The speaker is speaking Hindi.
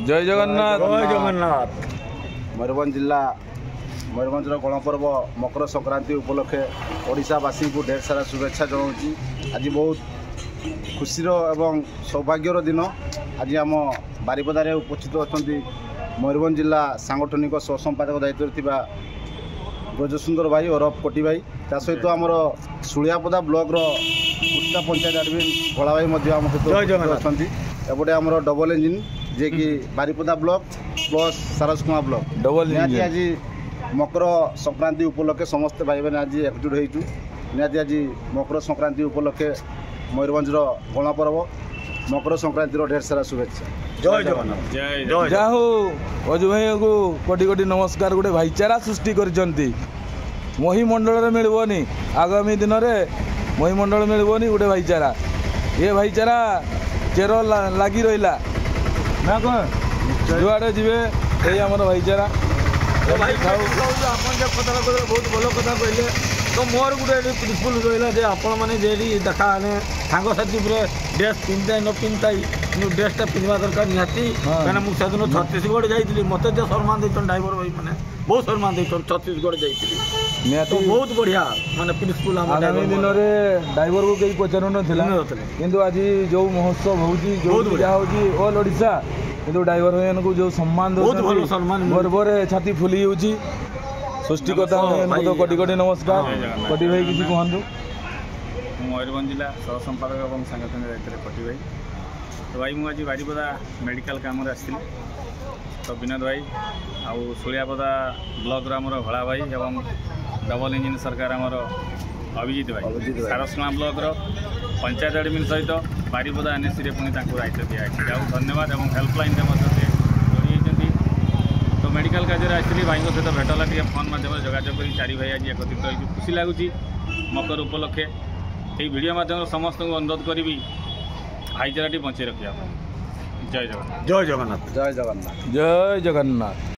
जय जगन्नाथ जय जगन्नाथ। मयूरभंज जिला मयूरभंज गणपर्व मकर संक्रांति उपलक्षे ओडिशावासी को ढेर सारा शुभेच्छा जनाऊँगी। आज बहुत खुशीर एवं सौभाग्यर दिन। आज आम बारिपदारे उपस्थित अच्छा मयूरभंज जिला सांगठनिक सह संपादक दायित्व थिबा ब्रजसुंदर भाई और कोटी भाई ता सहित आमर सुलियापदा ब्लॉक कुस्ता पंचायत एडमिन भोला भाई आम सहित अच्छा एपटे आमर डबल इंजिन जे कि बारिपदा ब्लॉक प्लस सारसकुमा ब्लॉक डबल इंजिन आज मकर संक्रांति उपलक्षे समस्त भाई बहन आज एकजुट होइचु। निहाती आज मकर संक्रांति उपलक्षे मयूरभंजर गणपर्व मकर संक्रांति ढेर सारा शुभेच्छा। जय जगन्नाथ। जय जा हो अजु भाई को कोटि कोटि नमस्कार। गोटे भाईचारा सृष्टि करछंती महिमंडल रे मिलबोनी आगामी दिन में महिमंडल मिलबोनी गोटे भाईचारा ये भाईचारा चेर लगी रहा ना कौन जुआड़े जी ये आम भाईचारा भाई कथा बहुत भल कथा कहले तो मोर गोटे प्रिंसिपल रहा जे आपण मैंने देखा सांगसाथी ड्रेस पिंधाई न पिंधाई ड्रेसटा पिंधा दरकार निहाती कहीं मुझे सेदिन छत्तीसगढ़ जाइली मत जो सम्मान देते ड्राइवर भाई मैंने बहुत सम्मान देते छत्तीसगढ़ जाइली तो बहुत बढ़िया माने प्रिंसिपल आगामी दिन में ड्राइवर को कहीं पचारू ना किंतु आज जो महोत्सव हो ऑल ओडिशा किंतु ड्राइवर भाई को जो सम्मान गर्वर छाती फुली होची सृष्टिकर्ता तो कोटि कोटि नमस्कार। कोटि भाई किसी कहतु मयूरभंज जिला सह संपादक और सांगठनिक दायित्व कोटि भाई तो भाई मुझे बारिपदा मेडिकल काम आसती तो विनोद भाई आउ सुलियापदा ब्लॉक आमर भोला भाई एवं डबल इंजिन सरकार आमर अभिजित भाई सारसकुमा ब्लॉक पंचायत एडमिन सहित बारिपदा एनएससी पुणी दायित्व दिखाई धन्यवाद और हेल्पलाइन जोड़ी तो मेडिकल कार्य आसती भाई सहित भेटला टे फोन मध्यम जोगाजोग कर चारि भाई आज एकत्रित हो खुशी लगुच मकर उपलक्षे ये वीडियो माध्यम समस्त को अनुरोध करी भाईचाराटी बंचाई रखा। जय जगन्नाथ। जय जगन्नाथ। जय जगन्नाथ। जय जगन्नाथ।